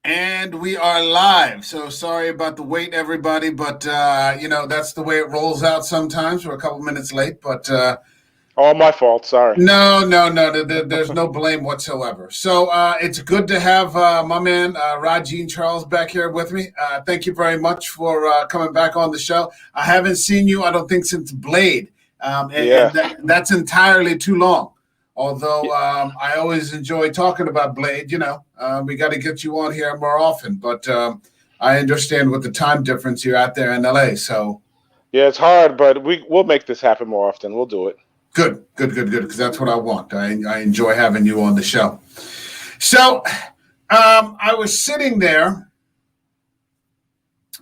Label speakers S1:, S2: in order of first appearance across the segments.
S1: And we are live. So sorry about the wait, everybody, but that's the way it rolls out sometimes. We're a couple minutes late, but
S2: All my fault. Sorry.
S1: no. There's no blame whatsoever. So it's good to have my man Rajeen Charles back here with me. Thank you very much for coming back on the show. I haven't seen you, I don't think, since Blade,
S2: Yeah.
S1: that's entirely too long. Although
S2: Y-
S1: I always enjoy talking about Blade, we got to get you on here more often. But I understand with the time difference, you're out there in LA. So
S2: Yeah, it's hard, but we'll make this happen more often. We'll do it.
S1: good, because that's what I want. I enjoy having you on the show. So I was sitting there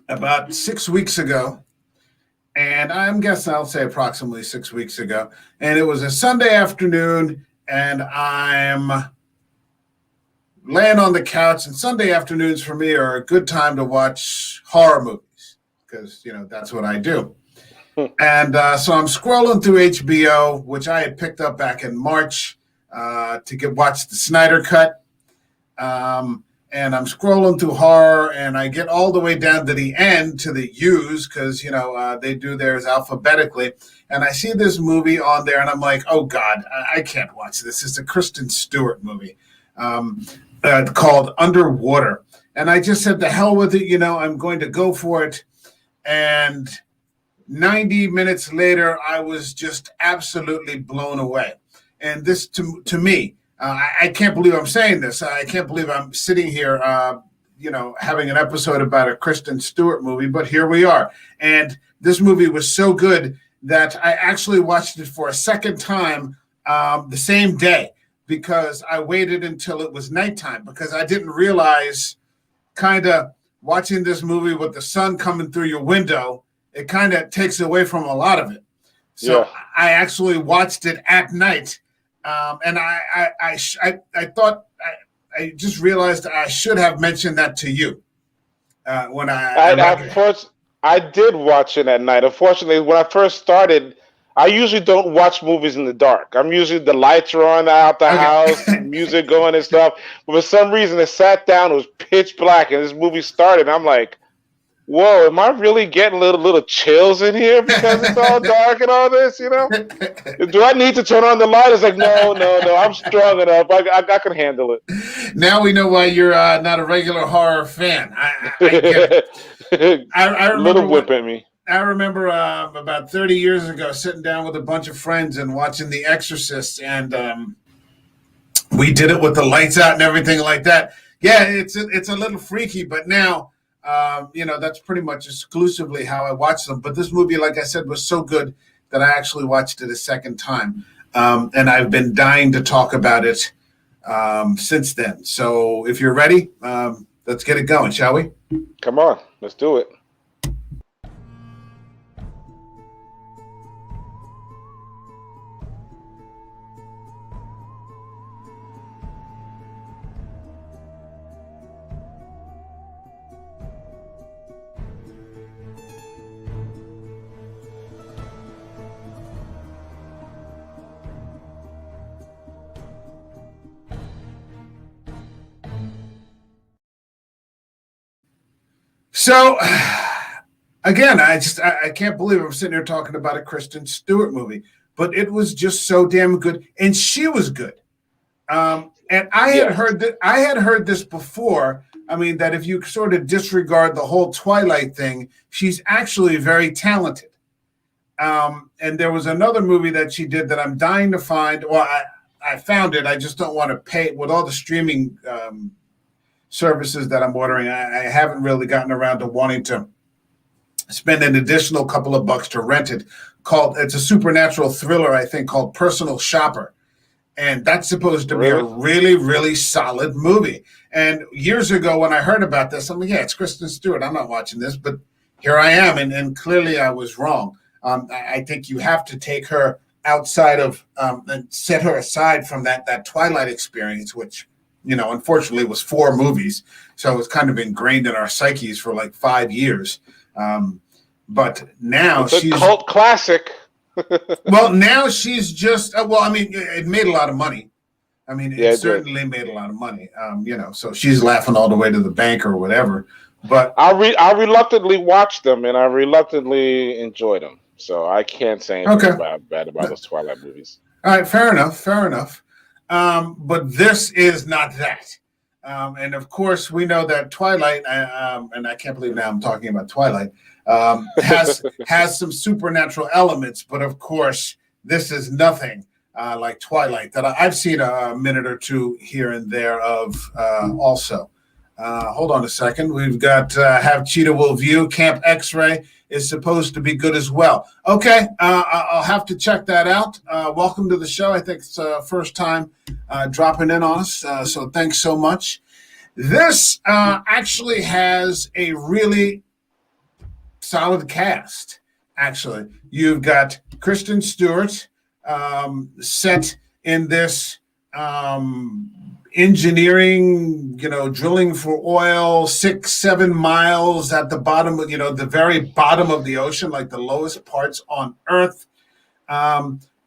S1: about 6 weeks ago, and I'm guessing I'll say approximately 6 weeks ago, and it was a Sunday afternoon, and I'm laying on the couch. And Sunday afternoons for me are a good time to watch horror movies because that's what I do. And so I'm scrolling through HBO, which I had picked up back in March to watch the Snyder Cut. And I'm scrolling through horror, and I get all the way down to the end to the U's because they do theirs alphabetically. And I see this movie on there, and I'm like, oh God, I can't watch this. It's a Kristen Stewart movie called Underwater. And I just said, the hell with it, I'm going to go for it. And 90 minutes later, I was just absolutely blown away. And this, to me, I can't believe I'm saying this. I can't believe I'm sitting here, having an episode about a Kristen Stewart movie, but here we are. And this movie was so good that I actually watched it for a second time the same day because I waited until it was nighttime because I didn't realize kind of watching this movie with the sun coming through your window, it kind of takes away from a lot of it. So
S2: Yeah.
S1: I actually watched it at night. And I thought I just realized I should have mentioned that to you when
S2: I did watch it at night. Unfortunately, when I first started, I usually don't watch movies in the dark. I'm usually the lights are on out the house,
S1: okay.
S2: music going and stuff. But for some reason, I sat down. It was pitch black, and this movie started. And I'm like, whoa, am I really getting little chills in here because it's all dark and all this, Do I need to turn on the light? It's like, no, I'm strong enough. I can handle it.
S1: Now we know why you're not a regular horror fan. I get it. I remember
S2: Little whip at me.
S1: I remember about 30 years ago sitting down with a bunch of friends and watching The Exorcist, and we did it with the lights out and everything like that. Yeah, it's a little freaky, but now that's pretty much exclusively how I watch them. But this movie, like I said, was so good that I actually watched it a second time, and I've been dying to talk about it since then. So if you're ready, let's get it going, shall we?
S2: Come on, let's do it.
S1: So again, I can't believe I'm sitting here talking about a Kristen Stewart movie, but it was just so damn good, and she was good. And I had
S2: Yeah.
S1: heard that I had heard this before. I mean, that if you sort of disregard the whole Twilight thing, she's actually very talented. And there was another movie that she did that I'm dying to find. Well, I found it. I just don't want to pay with all the streaming services that I'm ordering. I haven't really gotten around to wanting to spend an additional couple of bucks to rent it. It's a supernatural thriller, I think, called Personal Shopper. And that's supposed to be a really, really solid movie. And years ago when I heard about this, I'm like, yeah, it's Kristen Stewart. I'm not watching this. But here I am. And clearly I was wrong. I think you have to take her outside of and set her aside from that Twilight experience, which, unfortunately was 4 movies. So it's kind of ingrained in our psyches for like 5 years. But now
S2: It's a
S1: she's
S2: cult classic.
S1: well, now she's just, well, I mean, it made a lot of money. I mean,
S2: Yeah,
S1: it
S2: it did.
S1: certainly made a lot of money. So she's laughing all the way to the bank or whatever. But
S2: I reluctantly watched them and I reluctantly enjoyed them. So I can't say anything
S1: okay,
S2: bad about those Twilight movies.
S1: all right, fair enough. But this is not that. And of course, we know that Twilight, and I can't believe now I'm talking about Twilight, has some supernatural elements. But of course, this is nothing like Twilight that I've seen a minute or two here and there of also. Hold on a second. We've got Have Cheetah Will View. Camp X-Ray is supposed to be good as well. Okay, I'll have to check that out. Welcome to the show. I think it's first time dropping in on us, so thanks so much. This actually has a really solid cast, actually. You've got Kristen Stewart set in this engineering, drilling for oil, 6-7 miles at the bottom of, the very bottom of the ocean, like the lowest parts on Earth.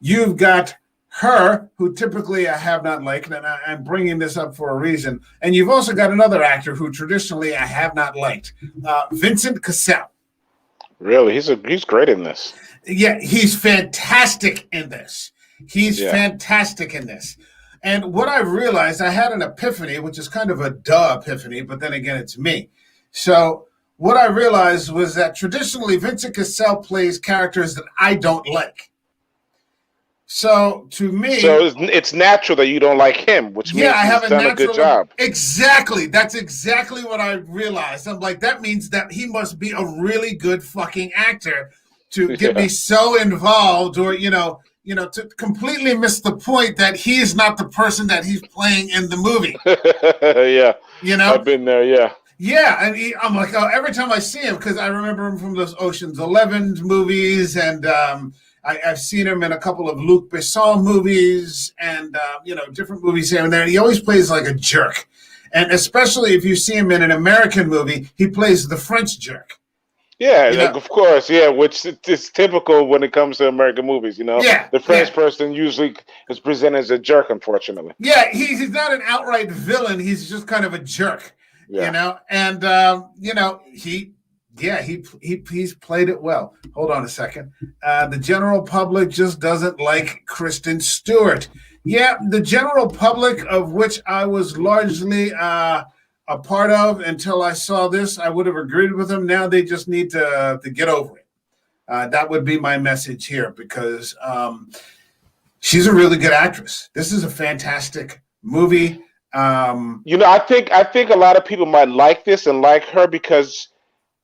S1: You've got her, who typically I have not liked, and I'm bringing this up for a reason. And you've also got another actor who traditionally I have not liked, Vincent Cassel.
S2: Really, he's great in this.
S1: Yeah, he's fantastic in this. Fantastic in this. And what I've realized, I had an epiphany, which is kind of a duh epiphany, but then again, it's me. So what I realized was that traditionally Vincent Cassel plays characters that I don't like. So to me,
S2: it's natural that you don't like him, which means he's done a good job.
S1: Exactly. That's exactly what I realized. I'm like, that means that he must be a really good fucking actor to get me so involved, or to completely miss the point that he is not the person that he's playing in the movie.
S2: Yeah. I've been there, yeah.
S1: Yeah, and I'm like, oh, every time I see him, because I remember him from those Ocean's 11 movies, and I've seen him in a couple of Luc Besson movies, and different movies here and there. And he always plays like a jerk, and especially if you see him in an American movie, he plays the French jerk.
S2: Yeah, of course, yeah, which is typical when it comes to American movies,
S1: Yeah,
S2: the French person usually is presented as a jerk, unfortunately.
S1: Yeah, he's not an outright villain. He's just kind of a jerk, and he's played it well. Hold on a second. The general public just doesn't like Kristen Stewart. Yeah, the general public, of which I was largely a part of until I saw this, I would have agreed with them. Now they just need to get over it. That would be my message here, because she's a really good actress. This is a fantastic movie.
S2: I think a lot of people might like this and like her because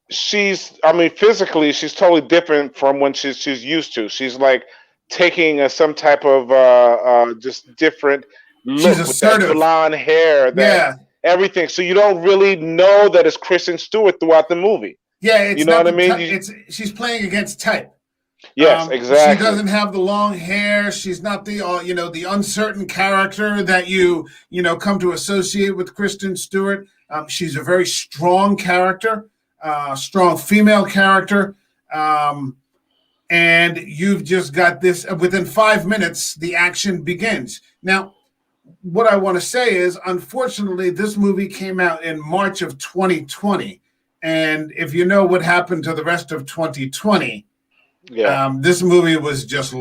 S2: physically she's totally different from when she's used to. She's like taking some type of just different look with that blonde hair. Everything, so you don't really know that it's Kristen Stewart throughout the movie.
S1: Yeah,
S2: you know what I mean.
S1: She's playing against type.
S2: Yes, exactly.
S1: She doesn't have the long hair. She's not the the uncertain character that you come to associate with Kristen Stewart. She's a very strong character, strong female character, and you've just got this. Within 5 minutes, the action begins. Now, what I want to say is, unfortunately, this movie came out in March of 2020. And if you know what happened to the rest of 2020, this movie was just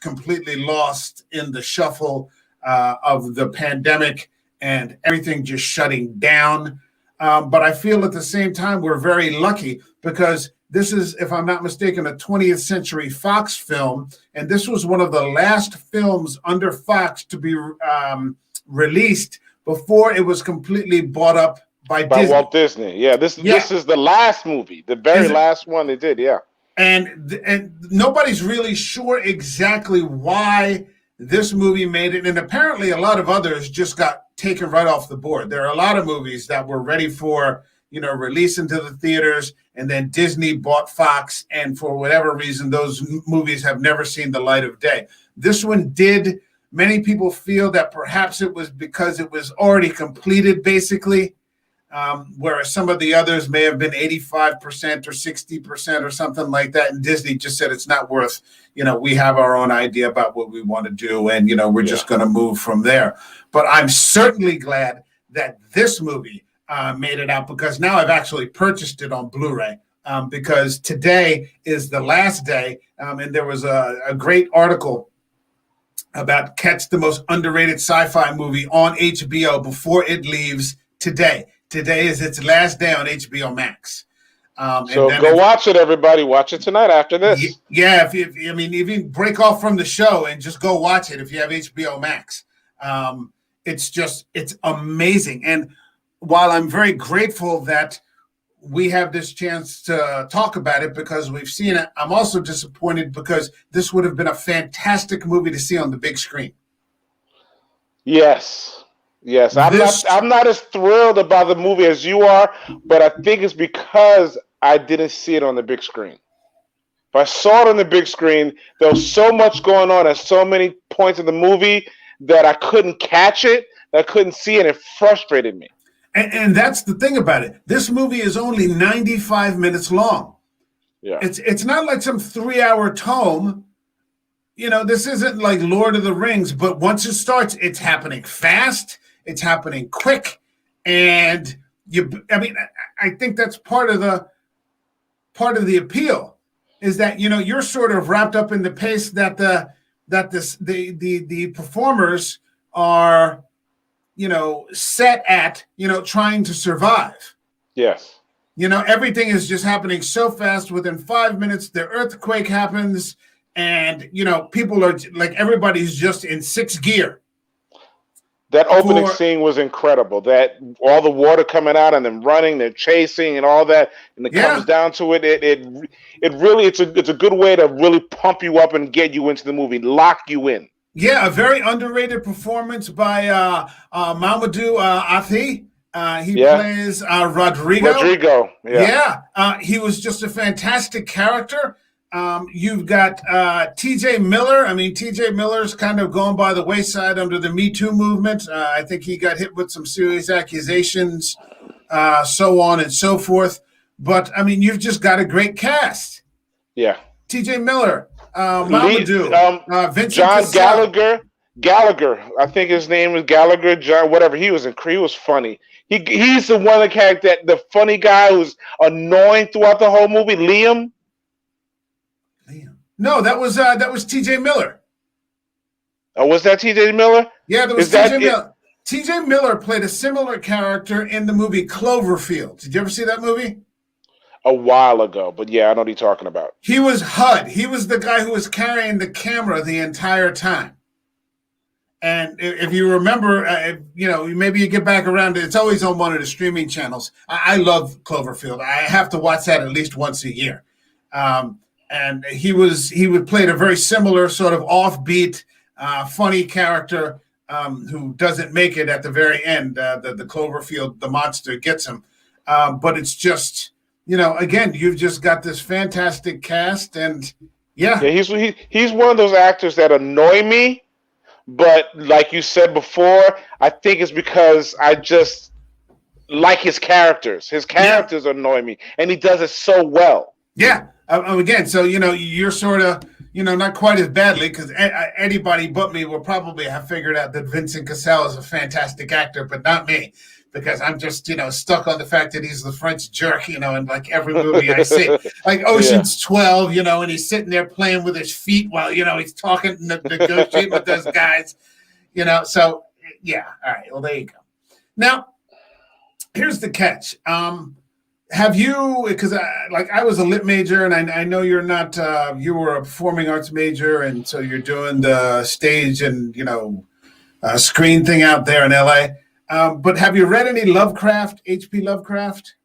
S1: completely lost in the shuffle of the pandemic and everything just shutting down. But I feel at the same time, we're very lucky because this is, if I'm not mistaken, a 20th Century Fox film, and this was one of the last films under Fox to be released before it was completely bought up by Disney.
S2: Walt Disney. Yeah, this is the last movie, the very last one they did. Yeah,
S1: and nobody's really sure exactly why this movie made it, and apparently a lot of others just got taken right off the board. There are a lot of movies that were ready for release into the theaters, and then Disney bought Fox, and for whatever reason, those movies have never seen the light of day. This one did. Many people feel that perhaps it was because it was already completed, basically. whereas some of the others may have been 85% or 60% or something like that. And Disney just said it's not worth, we have our own idea about what we want to do, and, we're just going to move from there. But I'm certainly glad that this movie made it out, because now I've actually purchased it on Blu-ray, because today is the last day. And there was a great article about Catch the Most Underrated Sci-Fi Movie on HBO before it leaves today. Today is its last day on HBO Max.
S2: So go watch it, everybody. Watch it tonight after this.
S1: Yeah, if you break off from the show and just go watch it if you have HBO Max. It's amazing. And while I'm very grateful that we have this chance to talk about it because we've seen it, I'm also disappointed because this would have been a fantastic movie to see on the big screen. Yes. I'm not as thrilled about the movie as you are, but I think it's because I didn't see it on the big screen. If I saw it on the big screen, there was so much going on at so many points in the movie that I couldn't catch it, I couldn't see it, and it frustrated me. And that's the thing about it. This movie is only 95 minutes long. Yeah. It's not like some 3-hour tome. This isn't like Lord of the Rings, but once it starts, it's happening fast, it's happening quick, and I think that's part of the appeal, is that you're sort of wrapped up in the pace that the performers are set at, trying to survive. Yes. Everything is just happening so fast. Within 5 minutes, the earthquake happens, and people are like, everybody's just in sixth gear. That opening scene was incredible. That all the water coming out and them running, they're chasing and all that, and it comes down to it. It really it's a good way to really pump you up and get you into the movie, lock you in. Yeah, a very underrated performance by Mamadou Athie. He plays Rodrigo. He was just a fantastic character. You've got TJ Miller. TJ Miller's kind of gone by the wayside under the Me Too movement. I think he got hit with some serious accusations, so on and so forth. But, you've just got a great cast. Yeah. TJ Miller, Mamadou, Vincent John Cassell. Gallagher. I think his name was Gallagher, John, whatever. He was funny. He's the one the funny guy who's annoying throughout the whole movie, Liam. No, that was T.J. Miller. Oh, was that T.J. Miller? Yeah, that was T.J. Miller. T.J. Miller played a similar character in the movie Cloverfield. Did you ever see that movie? A while ago, but yeah, I know what you're talking about. He was HUD. He was the guy who was carrying the camera the entire time. And if you remember, maybe you get back around to it. It's always on one of the streaming channels. I love Cloverfield. I have to watch that at least once a year. And he would play a very similar sort of offbeat, funny character who doesn't make it at the very end. The Cloverfield, the monster gets him. But it's just, again, you've just got this fantastic cast, and he's one of those actors that annoy me. But like you said before, I think it's because I just like his characters. His characters annoy me, and he does it so well. Yeah. Again, so, you're sort of, not quite as badly, because anybody but me will probably have figured out that Vincent Cassel is a fantastic actor, but not me, because I'm just, stuck on the fact that he's the French jerk, in like every movie I see. Like Ocean's 12, and he's sitting there playing with his feet while, he's talking and negotiating with those guys, So, yeah. All right. Well, there you go. Now, here's the catch. Have you, because I was a lit major, and I know you're not, you were a performing arts major, and so you're doing the stage and, screen thing out there in LA. But have you read any Lovecraft, H.P. Lovecraft?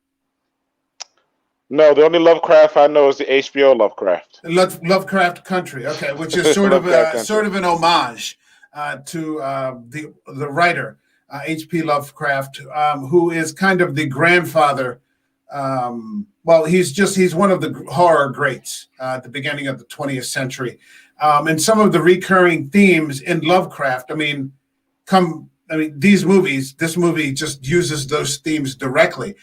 S1: No, the only Lovecraft I know is the HBO Lovecraft. Lovecraft Country, okay, which is sort of an homage to the writer, H.P. Lovecraft, who is kind of the grandfather. He's one of the horror greats at the beginning of the 20th century. And some of the recurring themes in Lovecraft, come I mean, this movie just uses those themes directly.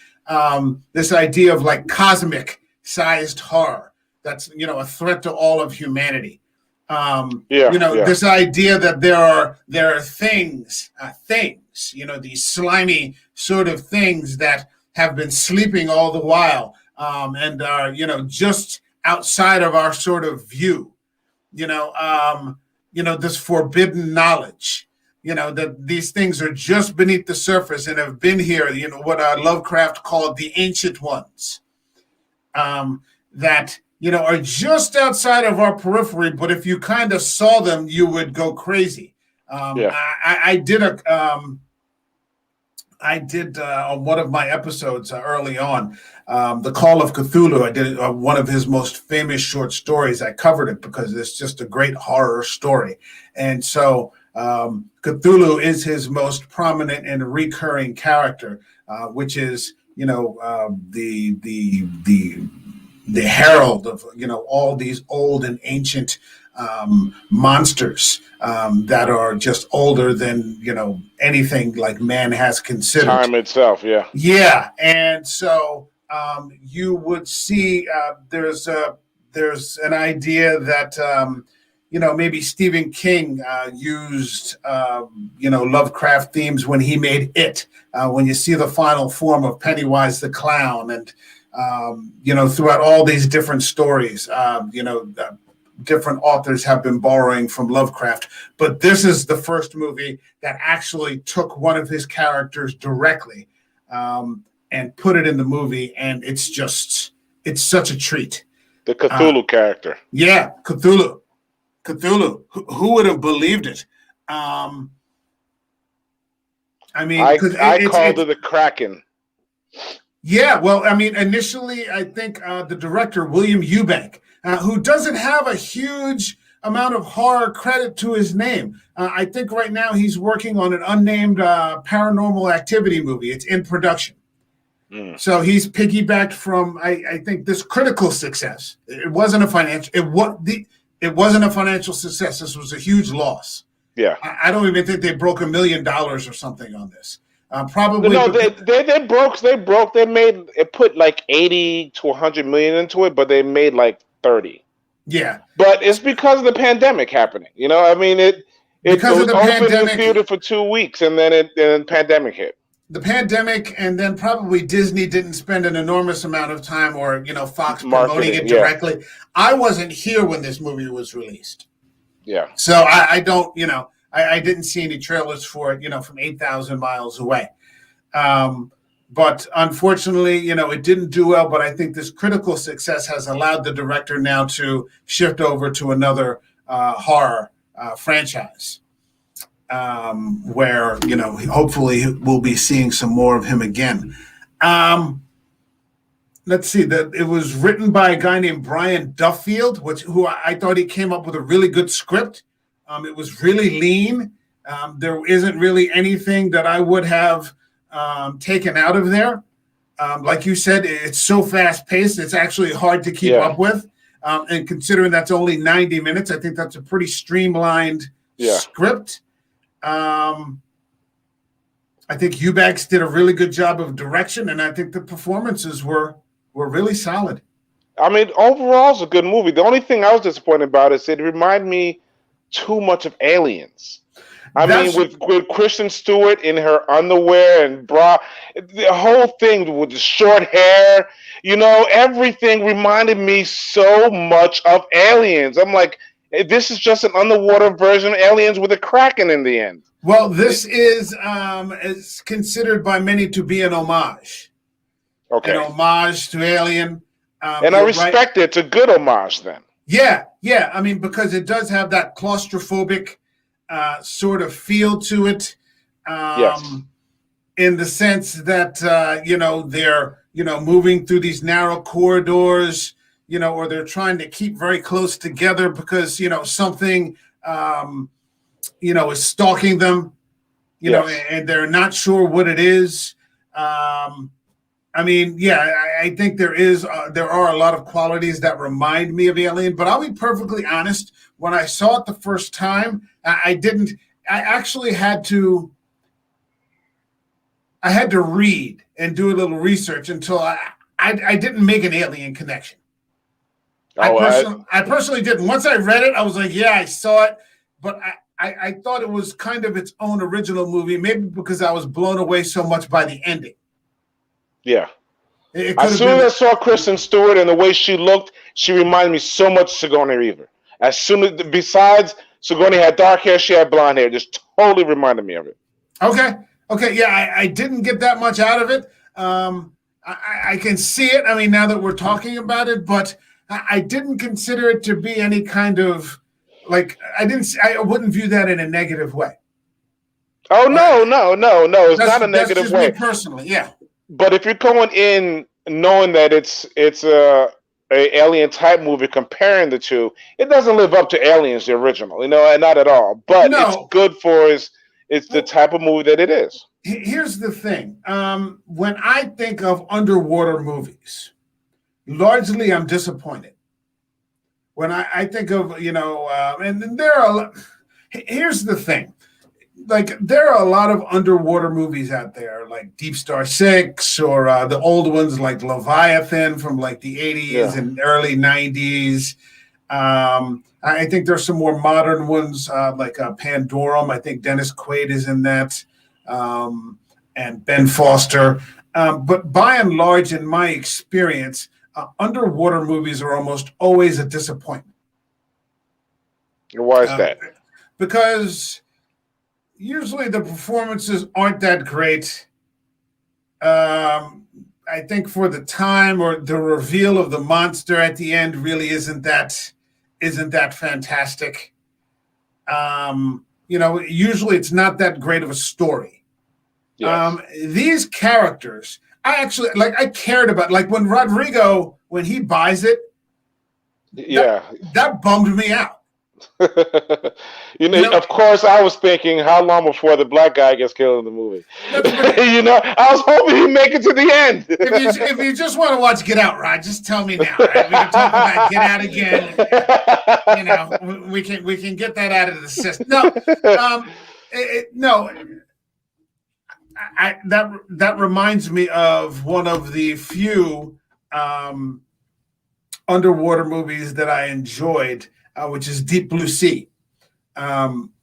S1: This idea of like cosmic sized horror that's, a threat to all of humanity. This idea that there are things, these slimy sort of things that have been sleeping all the while, and are, just outside of our sort of view, this forbidden knowledge, that these things are just beneath the surface and have been here, what Lovecraft called the ancient ones, that, are just outside of our periphery, but if you kind of saw them, you would go crazy. I did on one of my episodes early on, The Call of Cthulhu. I did one of his most famous short stories. I covered it because it's just a great horror story. And so Cthulhu is his most prominent and recurring character, which is, the herald of, all these old and ancient monsters that are just older than, anything like man has considered.
S2: Time itself, yeah.
S1: Yeah, and so you would see there's an idea that, maybe Stephen King used, Lovecraft themes when he made It, when you see the final form of Pennywise the Clown, and, throughout all these different stories, different authors have been borrowing from Lovecraft, but this is the first movie that actually took one of his characters directly and put it in the movie, and it's such a treat.
S2: The Cthulhu character.
S1: Yeah, Cthulhu. Who would have believed it? I
S2: called it the Kraken.
S1: Yeah, well, I mean, initially, I think the director, William Eubank, who doesn't have a huge amount of horror credit to his name. I think right now he's working on an unnamed paranormal activity movie. It's in production. So he's piggybacked from, I think, this critical success. It wasn't a financial success. This was a huge loss.
S2: Yeah.
S1: I don't even think they broke $1 million or something on this. Probably.
S2: No, they broke. They made it, put like 80 to 100 million into it, but they made like 30.
S1: Yeah.
S2: But it's because of the pandemic happening. I mean, it was open in the theater for 2 weeks, and then the pandemic hit.
S1: The pandemic, and then probably Disney didn't spend an enormous amount of time, or Fox promoting it directly. Yeah. I wasn't here when this movie was released.
S2: Yeah.
S1: So I don't, I didn't see any trailers for it, from 8,000 miles away. But unfortunately, it didn't do well. But I think this critical success has allowed the director now to shift over to another horror franchise, where, hopefully we'll be seeing some more of him again. Let's see, it was written by a guy named Brian Duffield, who I thought he came up with a really good script. It was really lean. There isn't really anything that I would have taken out of there. Like you said, it's so fast paced, it's actually hard to keep up with. And considering that's only 90 minutes, I think that's a pretty streamlined script. I think Eubanks did a really good job of direction, and I think the performances were really solid.
S2: I mean, overall, it's a good movie. The only thing I was disappointed about is it reminded me too much of Aliens. I mean, with Kristen Stewart in her underwear and bra, the whole thing with the short hair, everything reminded me so much of Aliens. I'm like, this is just an underwater version of Aliens with a Kraken in the end.
S1: Well, this is considered by many to be an homage.
S2: Okay.
S1: An homage to Alien.
S2: And I respect it. It's a good homage then.
S1: Yeah. I mean, because it does have that claustrophobic sort of feel to it. In the sense that, they're, moving through these narrow corridors, or they're trying to keep very close together because, something, is stalking them, and they're not sure what it is. I mean, I think there are a lot of qualities that remind me of Alien, but I'll be perfectly honest. When I saw it the first time, I actually had to I had to read and do a little research until I didn't make an alien connection. I personally didn't. Once I read it, I was like, yeah, I saw it, but I thought it was kind of its own original movie, maybe because I was blown away so much by the ending.
S2: Yeah. As soon as I saw Kristen Stewart and the way she looked, she reminded me so much of Sigourney Weaver. As soon as, besides Sigourney had dark hair, she had blonde hair. Just totally reminded me of it.
S1: Okay. Yeah, I didn't get that much out of it. I can see it. I mean, now that we're talking about it, but I didn't consider it to be any kind of I wouldn't view that in a negative way.
S2: Oh no! It's not a negative
S1: that's just
S2: way.
S1: Me personally, yeah.
S2: But if you're going in knowing that it's a alien type movie, comparing the two, it doesn't live up to Aliens, the original, and not at all. But it's good for it's the type of movie that it is.
S1: Here's the thing: when I think of underwater movies, largely I'm disappointed. When I think of and there are. Here's the thing. Like, there are a lot of underwater movies out there, like Deep Star 6, or the old ones like Leviathan from like the 80s and early 90s. I think there's some more modern ones like Pandorum. I think Dennis Quaid is in that, and Ben Foster. But by and large, in my experience, underwater movies are almost always a disappointment.
S2: Why is that?
S1: Because usually the performances aren't that great. I think for the time, or the reveal of the monster at the end really isn't that fantastic. Usually it's not that great of a story. Yes. These characters, I cared about, like when Rodrigo, when he buys it, that bummed me out.
S2: Of course, I was thinking, how long before the black guy gets killed in the movie? I was hoping he'd make it to the end.
S1: If you just want to watch Get Out, Rod, just tell me now. Right? We can talk about Get Out again. We can get that out of the system. That reminds me of one of the few underwater movies that I enjoyed, which is Deep Blue Sea,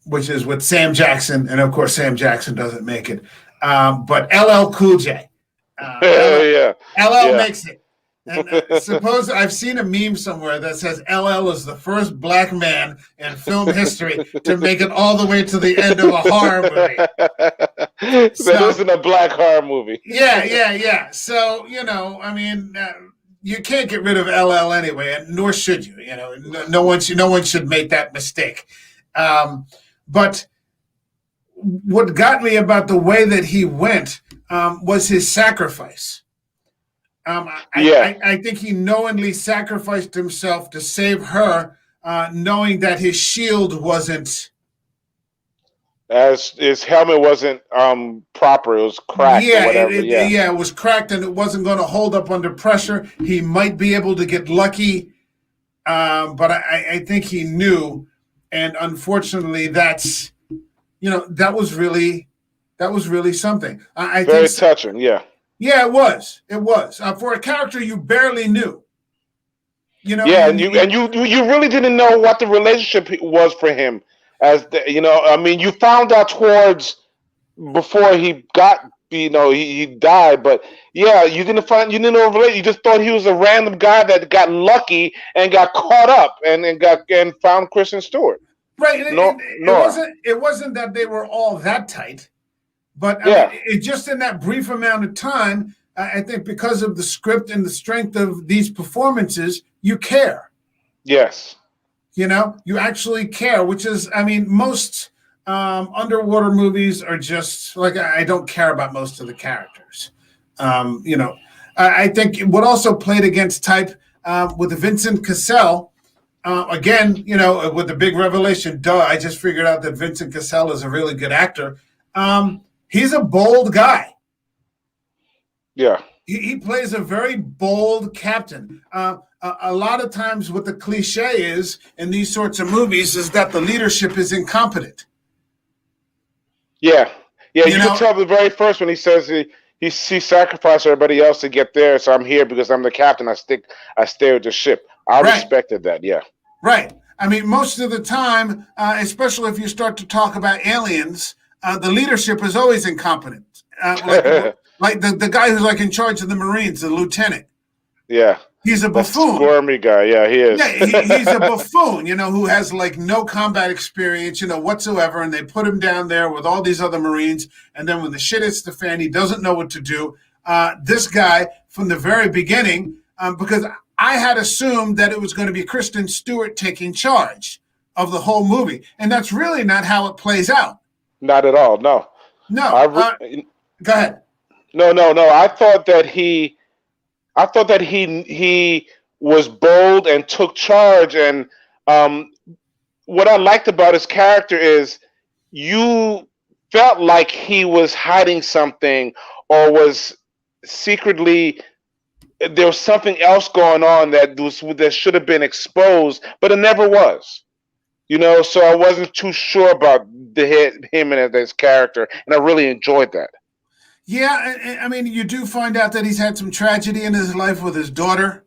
S1: which is with Sam Jackson, and of course Sam Jackson doesn't make it, but LL Cool J. LL makes it. And suppose I've seen a meme somewhere that says LL is the first black man in film history to make it all the way to the end of a horror movie.
S2: That isn't a black horror movie.
S1: Yeah. So, you can't get rid of LL anyway, and nor should you. No one should make that mistake. But what got me about the way that he went was his sacrifice. I think he knowingly sacrificed himself to save her, knowing that his shield wasn't.
S2: As his helmet wasn't proper, it was cracked.
S1: It was cracked, and it wasn't going to hold up under pressure. He might be able to get lucky, but I think he knew, and unfortunately, that was really something.
S2: Very touching, yeah.
S1: Yeah, it was. For a character you barely knew.
S2: And you really didn't know what the relationship was for him. You found out towards before he got, he died, but you didn't know. You just thought he was a random guy that got lucky and got caught up and found Kristen Stewart.
S1: Right. It wasn't that they were all that tight, but it just in that brief amount of time, I think because of the script and the strength of these performances, you care.
S2: Yes.
S1: You actually care, which is, most underwater movies are just like, I don't care about most of the characters. I think what also played against type with Vincent Cassel, again, with the big revelation, I just figured out that Vincent Cassel is a really good actor. He's a bold guy.
S2: Yeah.
S1: He plays a very bold captain. A lot of times what the cliche is in these sorts of movies is that the leadership is incompetent.
S2: Yeah. Yeah, you can tell the very first when he says he sacrificed everybody else to get there, so I'm here because I'm the captain. I stay with the ship. I respected that. Yeah.
S1: Right. I mean, most of the time, especially if you start to talk about aliens, the leadership is always incompetent. Like the guy who's like in charge of the Marines, the lieutenant.
S2: Yeah.
S1: He's a buffoon.
S2: Squirmy guy. Yeah, he is.
S1: Yeah, he's a buffoon, who has like no combat experience, whatsoever. And they put him down there with all these other Marines. And then when the shit hits the fan, he doesn't know what to do. This guy from the very beginning, because I had assumed that it was going to be Kristen Stewart taking charge of the whole movie. And that's really not how it plays out.
S2: Not at all. No.
S1: No. Go ahead.
S2: No. I thought that he was bold and took charge. And what I liked about his character is you felt like he was hiding something or was secretly, there was something else going on that should have been exposed, but it never was. So I wasn't too sure about him and his character, and I really enjoyed that.
S1: Yeah, I mean, you do find out that he's had some tragedy in his life with his daughter,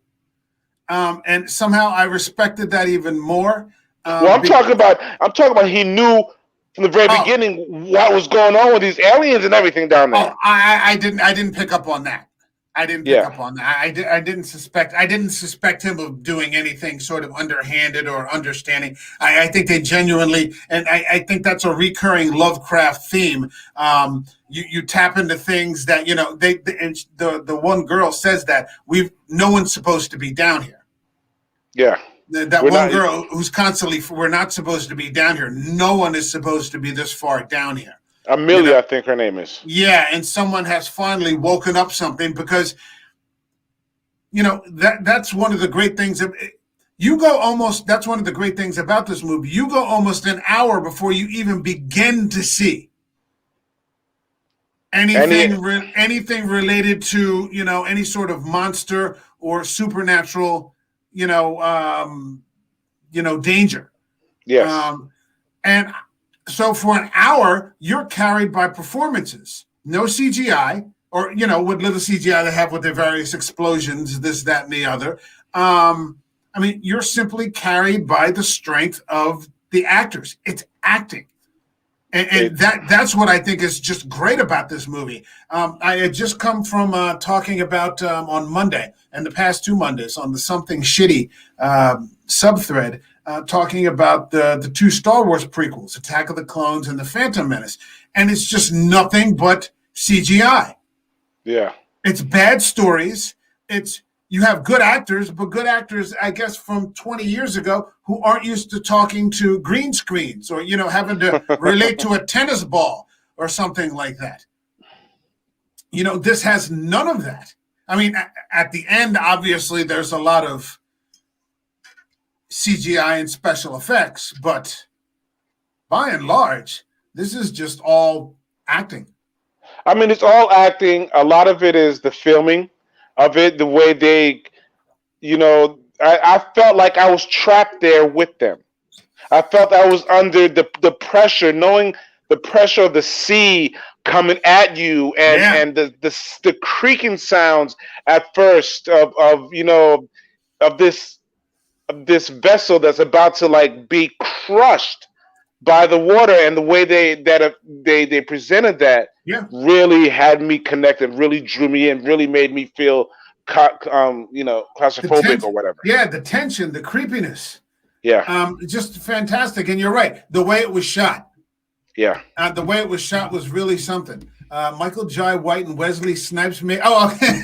S1: and somehow I respected that even more.
S2: Well, I'm talking about he knew from the very beginning what was going on with these aliens and everything down there.
S1: Oh, I didn't pick up on that. I didn't pick up on that. I didn't suspect him of doing anything sort of underhanded or understanding. I think they genuinely, and I think that's a recurring Lovecraft theme. You tap into things that the one girl says that no one's supposed to be down here.
S2: Yeah.
S1: That one girl who's constantly, we're not supposed to be down here. No one is supposed to be this far down here.
S2: Amelia, I think her name is.
S1: Yeah, and someone has finally woken up something because, that's one of the great things. That's one of the great things about this movie. You go almost an hour before you even begin to see anything related to, any sort of monster or supernatural, danger.
S2: Yes.
S1: And so for an hour, you're carried by performances. No CGI, or, what little CGI they have with their various explosions, this, that, and the other. You're simply carried by the strength of the actors. It's acting. And that's what I think is just great about this movie. I had just come from talking about on Monday, and the past 2 Mondays, on the Something Shitty subthread, talking about the 2 Star Wars prequels, Attack of the Clones and The Phantom Menace. And it's just nothing but CGI.
S2: Yeah.
S1: It's bad stories. You have good actors, but good actors, I guess, from 20 years ago who aren't used to talking to green screens or, having to relate to a tennis ball or something like that. This has none of that. I mean, at the end, obviously, there's a lot of CGI and special effects, but by and large, this is just all acting.
S2: I mean, it's all acting. A lot of it is the filming of it, the way they, I felt like I was trapped there with them. I felt I was under the pressure, knowing the pressure of the sea coming at you, and the creaking sounds at first of this vessel that's about to be crushed by the water, and the way they presented that really had me connected, really drew me in, really made me feel claustrophobic or whatever.
S1: Yeah, the tension, the creepiness.
S2: Yeah.
S1: Just fantastic. And you're right, the way it was shot.
S2: Yeah.
S1: The way it was shot was really something. Michael Jai White and Wesley Snipes made. Oh, okay.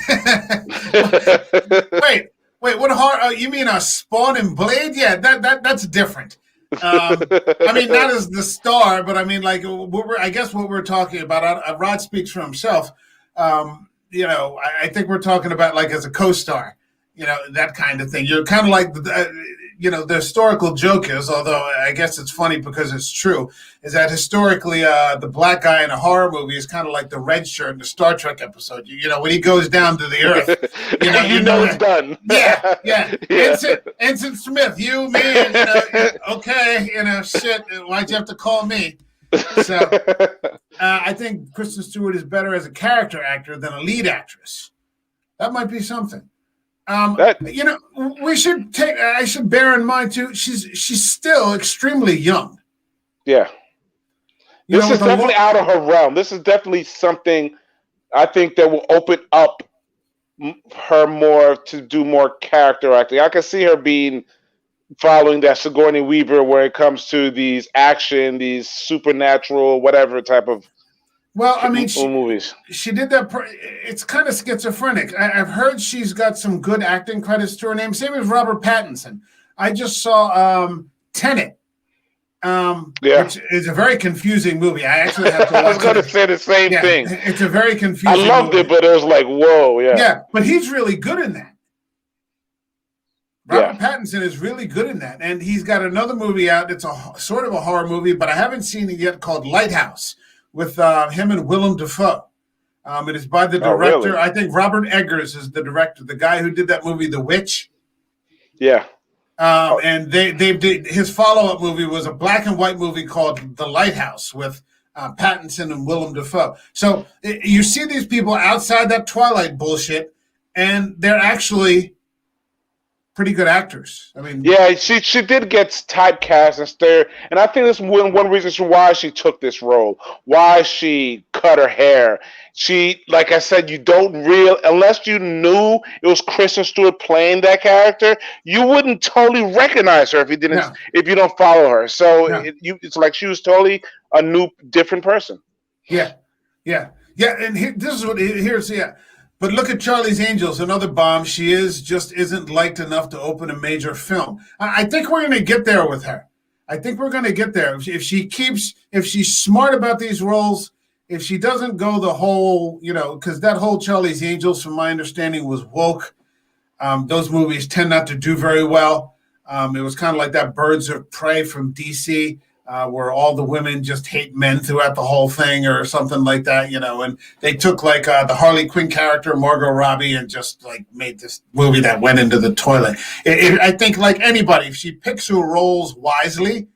S1: Wait. What horror? You mean a Spawn and Blade? Yeah, that's different. Not as the star, but I guess what we're talking about. Rod speaks for himself. I think we're talking about as a co-star, that kind of thing. You're kind of like the historical joke is, although I guess it's funny because it's true, is that historically the black guy in a horror movie is kind of like the red shirt in the Star Trek episode. When he goes down to the earth,
S2: it's done.
S1: Yeah. Ensign Smith, you, me, okay, shit. Why'd you have to call me? So I think Kristen Stewart is better as a character actor than a lead actress. That might be something. We should take. I should bear in mind too. She's still extremely young.
S2: Yeah. This is definitely out of her realm. This is definitely something I think that will open up her more to do more character acting. I can see her being following that Sigourney Weaver where it comes to these action, these supernatural, whatever type of movies.
S1: She did that. It's kind of schizophrenic. I've heard she's got some good acting credits to her name. Same as Robert Pattinson. I just saw Tenet. Which is a very confusing movie. I actually have to watch
S2: I was going to say the same thing.
S1: It's a very confusing
S2: I loved it, but it was like, whoa, yeah.
S1: Yeah, but he's really good in that. Robert Pattinson is really good in that. And he's got another movie out. It's a sort of a horror movie, but I haven't seen it yet, called Lighthouse, with him and Willem Dafoe. It is by the director. Really? I think Robert Eggers is the director, the guy who did that movie, The Witch.
S2: Yeah.
S1: And they did his follow-up movie was a black and white movie called The Lighthouse with Pattinson and Willem Dafoe. So you see these people outside that Twilight bullshit, and they're actually pretty good actors. I mean,
S2: yeah, she did get typecast and stare, and I think that's one reason why she took this role, why she cut her hair. She, like I said, you don't unless you knew it was Kristen Stewart playing that character, you wouldn't totally recognize her if you didn't, if you don't follow her. So it's like she was totally a new, different person.
S1: Yeah. And this is what here's. But look at Charlie's Angels, another bomb. She just isn't liked enough to open a major film. I think we're going to get there with her. I think we're going to get there. If she's smart about these roles, if she doesn't go the whole, because that whole Charlie's Angels, from my understanding, was woke. Those movies tend not to do very well. It was kind of like that Birds of Prey from DC, where all the women just hate men throughout the whole thing or something like that, and they took like the Harley Quinn character, Margot Robbie, and just like made this movie that went into the toilet. I think like anybody, if she picks her roles wisely,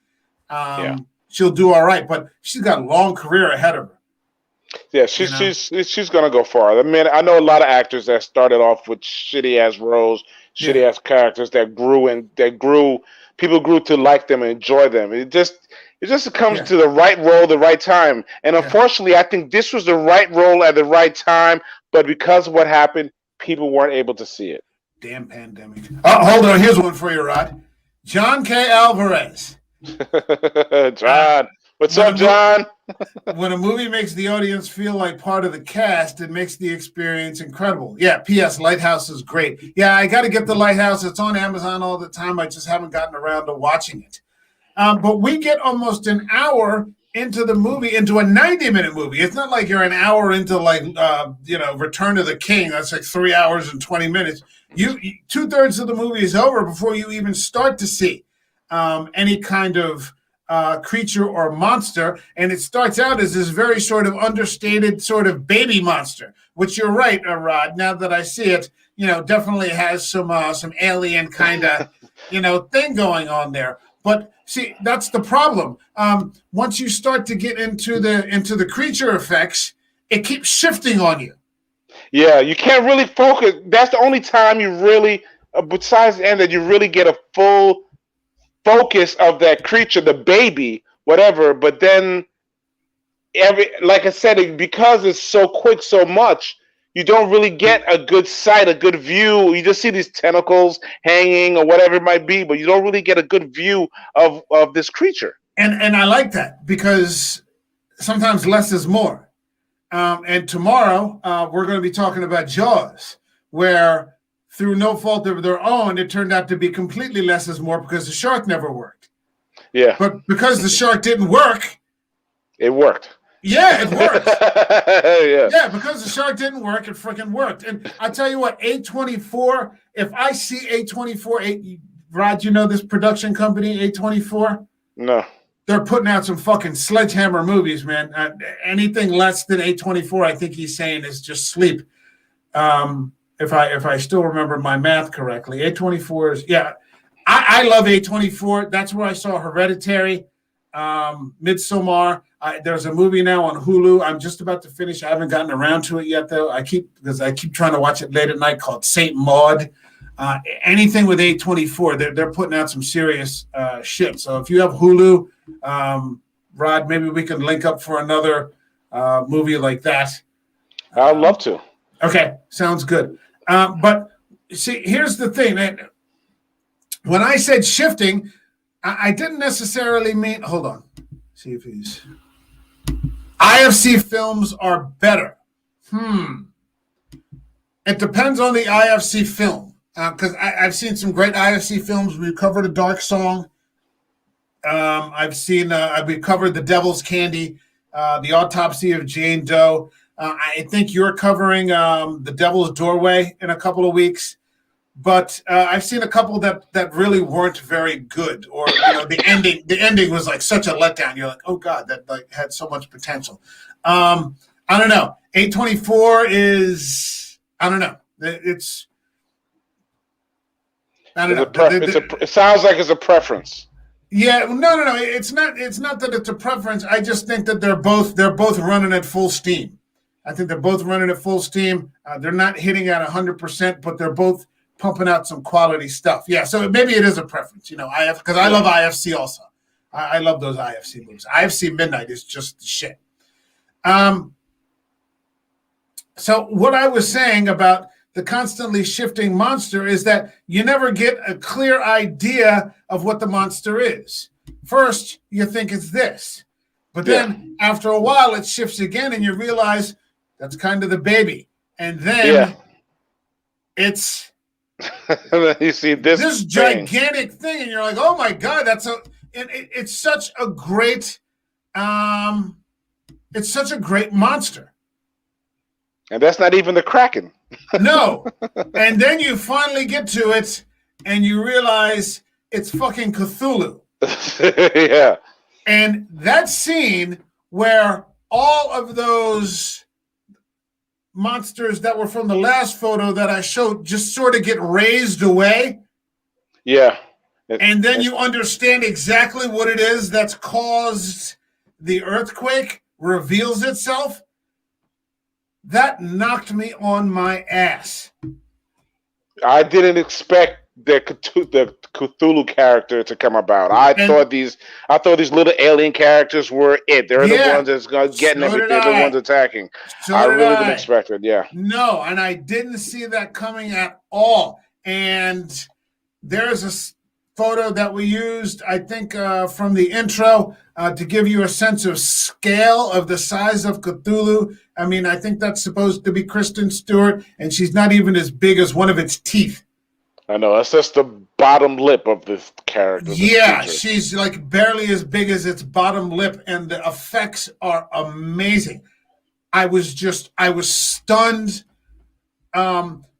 S1: she'll do all right, but she's got a long career ahead of her.
S2: Yeah, she's gonna go far. I mean, I know a lot of actors that started off with shitty ass roles, shitty ass characters that grew. People grew to like them and enjoy them. It just comes to the right role, the right time. And unfortunately, I think this was the right role at the right time. But because of what happened, people weren't able to see it.
S1: Damn pandemic. Oh, hold on. Here's one for you, Rod. John K. Alvarez.
S2: John. What's up, John?
S1: When a movie makes the audience feel like part of the cast, it makes the experience incredible. Yeah, P.S. Lighthouse is great. Yeah, I got to get the Lighthouse. It's on Amazon all the time. I just haven't gotten around to watching it. But we get almost an hour into the movie, into a 90-minute movie. It's not like you're an hour into Return of the King. That's like 3 hours and 20 minutes. You 2/3 of the movie is over before you even start to see any kind of creature or monster, and it starts out as this very sort of understated sort of baby monster, which you're right, Rod. Now that I see it, definitely has some alien kind of thing going on there. But see, that's the problem. Once you start to get into the creature effects, it keeps shifting on you.
S2: Yeah, you can't really focus. That's the only time you really, besides the end, that you really get a full focus of that creature, the baby, whatever. But then like I said, because it's so quick, so much, you don't really get a good sight, a good view. You just see these tentacles hanging or whatever it might be, but you don't really get a good view of this creature.
S1: And I like that, because sometimes less is more. And tomorrow we're going to be talking about Jaws, where through no fault of their own, it turned out to be completely less is more, because the shark never worked.
S2: Yeah.
S1: But because the shark didn't work,
S2: it worked.
S1: Yeah, it worked. Yeah, because the shark didn't work, it freaking worked. And I tell you what, A24, if I see A24, Rod, you know this production company, A24?
S2: No.
S1: They're putting out some fucking sledgehammer movies, man. Anything less than A24, I think he's saying, is just sleep. If I still remember my math correctly. A24 is, I love A24. That's where I saw Hereditary. Midsommar. There's a movie now on Hulu. I'm just about to finish. I haven't gotten around to it yet, though. I keep trying to watch it late at night, called Saint Maud. Anything with A24, they're putting out some serious shit. So if you have Hulu, Rod, maybe we can link up for another movie like that.
S2: I'd love to.
S1: Okay, sounds good. But see, here's the thing. When I said shifting, I didn't necessarily mean. Hold on. See if he's. IFC films are better. It depends on the IFC film. Because I've seen some great IFC films. We've covered A Dark Song. We've covered The Devil's Candy, The Autopsy of Jane Doe. I think you're covering The Devil's Doorway in a couple of weeks. But I've seen a couple that really weren't very good, or the ending was like such a letdown. You're like, oh God, that like had so much potential. I don't know. A24 is, I don't know. It's, I don't know.
S2: It sounds like it's a preference.
S1: Yeah, no. It's not that it's a preference. I just think that they're both running at full steam. I think they're both running at full steam. They're not hitting at 100%, but they're both pumping out some quality stuff. Yeah, so maybe it is a preference, because I love IFC also. I love those IFC movies. IFC Midnight is just the shit. So what I was saying about the constantly shifting monster is that you never get a clear idea of what the monster is. First, you think it's this. But then after a while, it shifts again and you realize that's kind of the baby. And then it's...
S2: you see this
S1: gigantic thing, and you're like, "Oh my God, it's such a great, it's such a great monster."
S2: And that's not even the Kraken.
S1: No, and then you finally get to it, and you realize it's fucking Cthulhu.
S2: Yeah,
S1: and that scene where all of those monsters that were from the last photo that I showed just sort of get raised away.
S2: Yeah.
S1: And then you understand exactly what it is that's caused the earthquake, reveals itself. That knocked me on my ass.
S2: I didn't expect the Cthulhu character to come about. I thought these little alien characters were it. They're the ones that's getting everything. They're the ones attacking. I really didn't expect it. Yeah.
S1: No, and I didn't see that coming at all. And there's a photo that we used, I think, from the intro to give you a sense of scale of the size of Cthulhu. I mean, I think that's supposed to be Kristen Stewart, and she's not even as big as one of its teeth.
S2: I know, that's just the bottom lip of this character.
S1: Yeah, she's like barely as big as its bottom lip, and the effects are amazing. I was stunned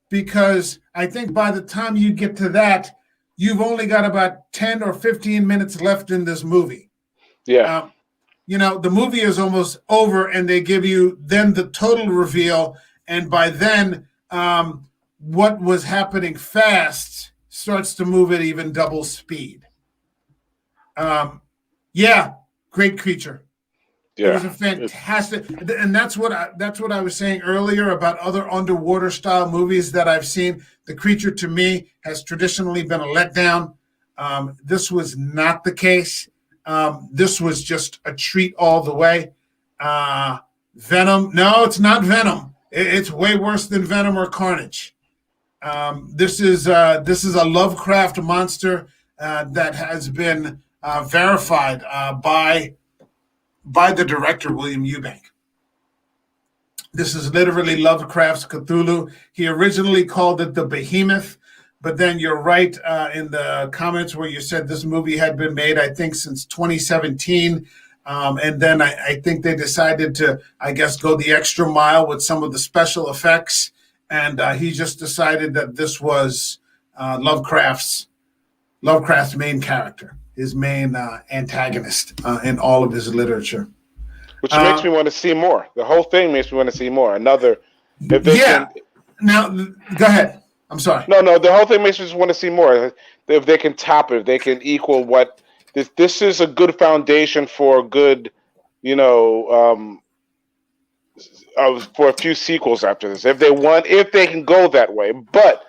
S1: because I think by the time you get to that, you've only got about 10 or 15 minutes left in this movie.
S2: Yeah.
S1: The movie is almost over, and they give you then the total reveal, and by then, what was happening fast starts to move at even double speed. Great creature. Yeah, it was a fantastic, and that's what I was saying earlier about other underwater style movies that I've seen. The creature to me has traditionally been a letdown. This was not the case. This was just a treat all the way. Venom? No, it's not Venom. It's way worse than Venom or Carnage. This is a Lovecraft monster that has been verified by the director William Eubank. This is literally Lovecraft's Cthulhu. He originally called it the Behemoth, but then you're right in the comments where you said this movie had been made, I think, since 2017. And then I think they decided to, I guess, go the extra mile with some of the special effects. And he just decided that this was Lovecraft's main character, his main antagonist in all of his literature.
S2: Which makes me want to see more. The whole thing makes me want to see more. Now, go
S1: ahead. I'm sorry.
S2: No, the whole thing makes me just want to see more. If they can top it, if they can equal what this is a good foundation for a good, you know, for a few sequels after this, if they can go that way. But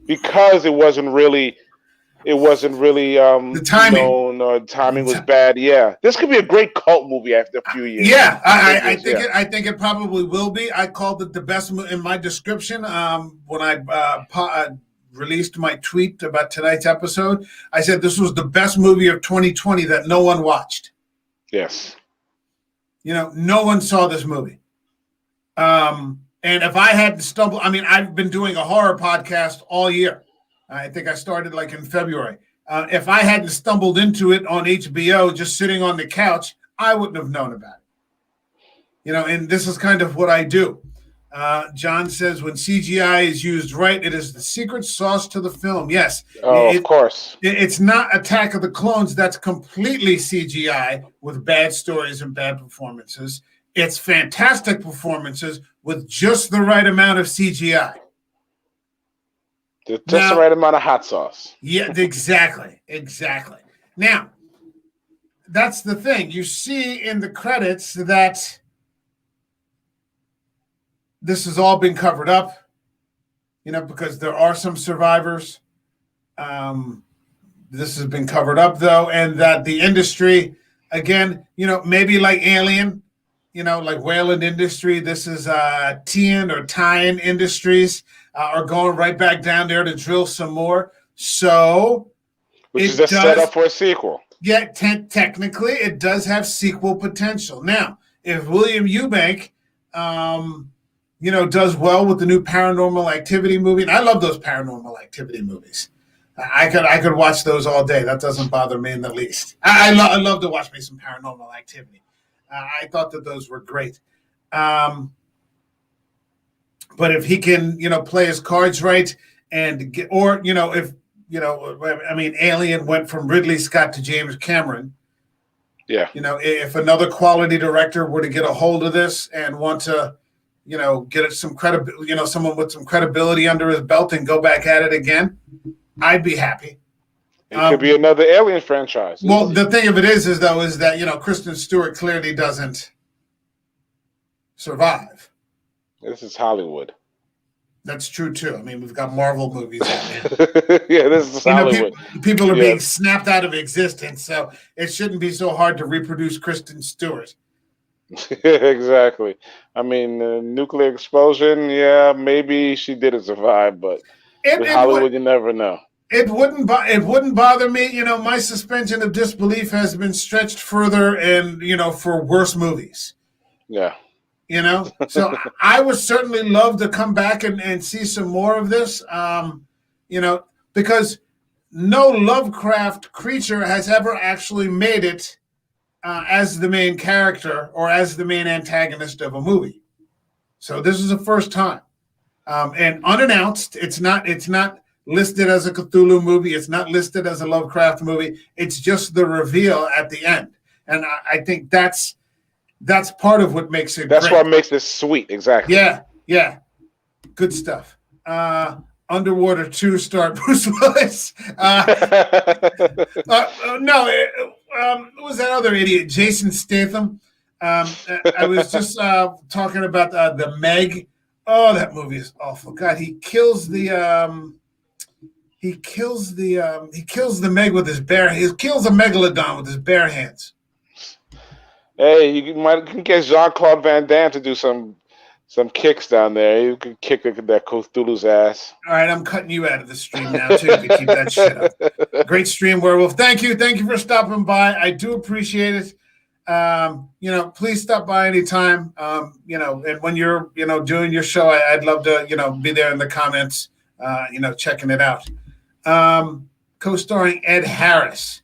S2: because it wasn't really
S1: The timing.
S2: known, or timing was bad. Yeah, this could be a great cult movie after a few years.
S1: Yeah, I think it probably will be. I called it the best in my description when I released my tweet about tonight's episode. I said this was the best movie of 2020 that no one watched.
S2: Yes.
S1: No one saw this movie. And if I hadn't stumbled, I mean, I've been doing a horror podcast all year. I think I started like in February. If I hadn't stumbled into it on HBO, just sitting on the couch, I wouldn't have known about it. And this is kind of what I do. John says, when CGI is used right, it is the secret sauce to the film. Yes.
S2: Of course.
S1: It's not Attack of the Clones. That's completely CGI with bad stories and bad performances. It's fantastic performances with just the right amount of CGI.
S2: Just the right amount of hot sauce.
S1: Yeah, exactly. Now, that's the thing. You see in the credits that this has all been covered up, because there are some survivors. This has been covered up, though, and that the industry, again, maybe like Alien, like Wayland Industry, this is Tian or Tyan Industries are going right back down there to drill some more. So,
S2: which is a setup for a sequel.
S1: Yeah, technically, it does have sequel potential. Now, if William Eubank, does well with the new Paranormal Activity movie, and I love those Paranormal Activity movies. I could watch those all day. That doesn't bother me in the least. I love to watch me some Paranormal Activity. I thought that those were great. But if he can, play his cards right and get, or, if, Alien went from Ridley Scott to James Cameron.
S2: Yeah.
S1: If another quality director were to get a hold of this and want to, get it some credibility, someone with some credibility under his belt and go back at it again, I'd be happy.
S2: It could be another Alien franchise.
S1: Well, the thing of it is that, Kristen Stewart clearly doesn't survive.
S2: This is Hollywood.
S1: That's true, too. I mean, we've got Marvel movies.
S2: Yeah, this is Hollywood.
S1: People are being snapped out of existence, so it shouldn't be so hard to reproduce Kristen Stewart.
S2: Exactly. I mean, nuclear explosion, yeah, maybe she didn't survive, but with Hollywood, you never know.
S1: It wouldn't bother me. My suspension of disbelief has been stretched further, and for worse movies.
S2: Yeah.
S1: So I would certainly love to come back and see some more of this. Because no Lovecraft creature has ever actually made it as the main character or as the main antagonist of a movie. So this is the first time, and unannounced. It's not listed as a Cthulhu movie. It's not listed as a Lovecraft movie. It's just the reveal at the end. And I think that's part of what makes it
S2: That's
S1: great.
S2: what makes this sweet. Exactly.
S1: Yeah. Good stuff. Underwater 2 star Bruce Willis. Who was that other idiot? Jason Statham. I was just talking about the Meg. Oh, that movie is awful. God, he kills the Meg with his bare. He kills a megalodon with his bare hands.
S2: Hey, you can get Jean-Claude Van Damme to do some kicks down there. You can kick that Cthulhu's ass.
S1: All right, I'm cutting you out of the stream now too. If you keep that shit up. Great stream, Werewolf. Thank you for stopping by. I do appreciate it. Please stop by anytime. And when you're doing your show, I'd love to be there in the comments. Checking it out. Co-starring Ed Harris.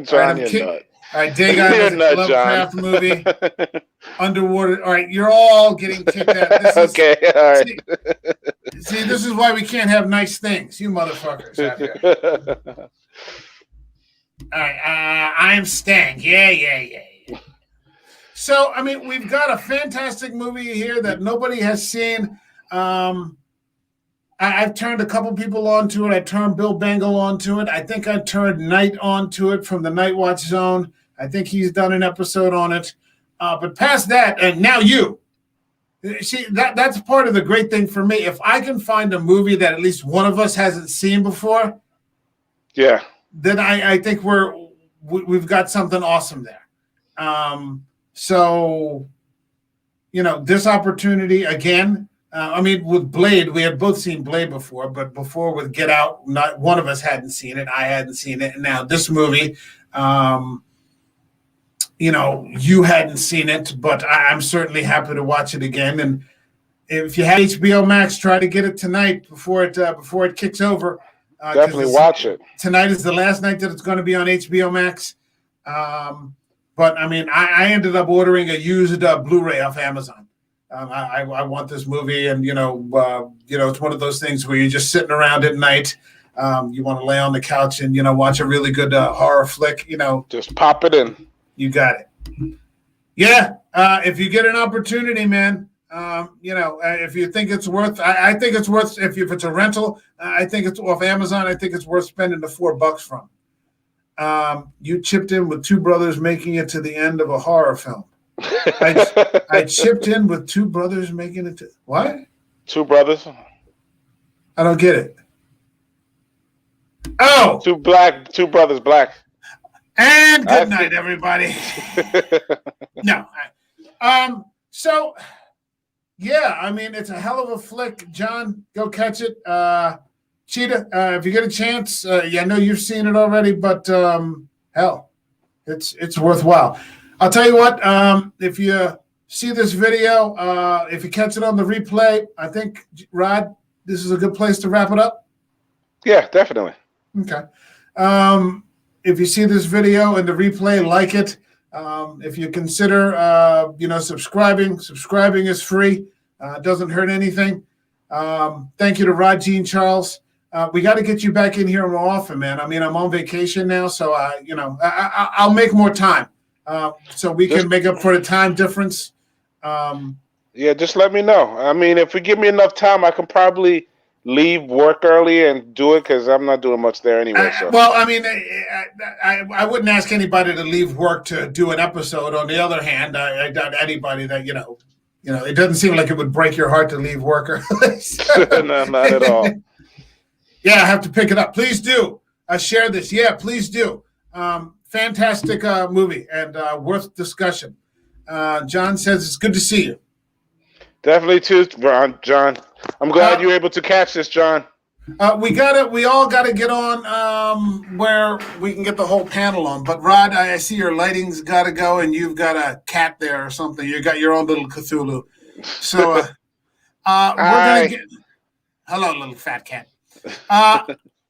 S2: John, you're nut.
S1: All right, Dagon is a Lovecraft movie. Underwater. All right, you're all getting kicked out.
S2: Okay, all right.
S1: See, this is why we can't have nice things, you motherfuckers out here. All right, I'm Stang. Yeah. So, I mean, we've got a fantastic movie here that nobody has seen. I've turned a couple people onto it. I turned Bill Bengal onto it. I think I turned Knight onto it from the Night Watch Zone. I think he's done an episode on it. But past that, and now you. See, that's part of the great thing for me. If I can find a movie that at least one of us hasn't seen before,
S2: yeah,
S1: then I think we've got something awesome there. So, this opportunity again. With Blade, we had both seen Blade before, but before with Get Out, not one of us hadn't seen it. I hadn't seen it, and now this movie. You hadn't seen it, but I'm certainly happy to watch it again. And if you have HBO Max, try to get it tonight before it kicks over.
S2: Definitely watch it.
S1: Tonight is the last night that it's going to be on HBO Max. But I ended up ordering a used Blu-ray off Amazon. I want this movie, and it's one of those things where you're just sitting around at night. You want to lay on the couch and watch a really good horror flick.
S2: Just pop it in.
S1: You got it. Yeah. If you get an opportunity, man, if you think it's worth, I think it's worth, if it's a rental, I think it's off Amazon. I think it's worth spending the $4 from. You chipped in with two brothers making it to the end of a horror film. I chipped in with two brothers making it to what?
S2: Two brothers.
S1: I don't get it. Oh,
S2: two brothers black.
S1: And good night, everybody. No. So, yeah, it's a hell of a flick. John, go catch it. Cheetah, if you get a chance, I know you've seen it already, but hell, it's worthwhile. I'll tell you what, if you see this video, if you catch it on the replay, I think, Rod, this is a good place to wrap it up.
S2: Yeah, definitely.
S1: Okay. If you see this video and the replay, like it. If you consider, subscribing is free. It doesn't hurt anything. Thank you to Rod Jean Charles. We got to get you back in here more often, man. I'm on vacation now, so I'll make more time so we can make up for the time difference.
S2: Yeah, just let me know. If you give me enough time, I can probably leave work early and do it because I'm not doing much there anyway. So.
S1: I wouldn't ask anybody to leave work to do an episode. On the other hand, I doubt anybody that it doesn't seem like it would break your heart to leave work early.
S2: No, not at all.
S1: Yeah, I have to pick it up. Please do share this. Yeah, please do. Fantastic movie and worth discussion. John says it's good to see you.
S2: Definitely too, John. I'm glad you were able to catch this, John.
S1: We all gotta get on where we can get the whole panel on. But Rod, I see your lighting's gotta go, and you've got a cat there or something. You got your own little Cthulhu. So we're gonna get. Hello, little fat cat. All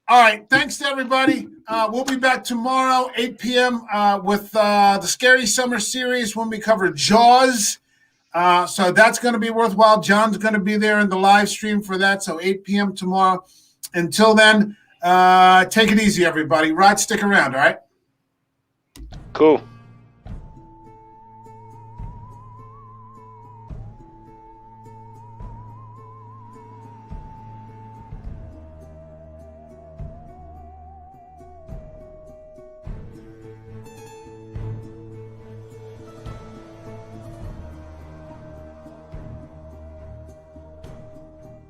S1: right, thanks to everybody. We'll be back tomorrow, 8 p.m. With the Scary Summer series when we cover Jaws. So that's going to be worthwhile. John's going to be there in the live stream for that. So 8 p.m. tomorrow. Until then, take it easy, everybody. Rod, stick around, all right?
S2: Cool.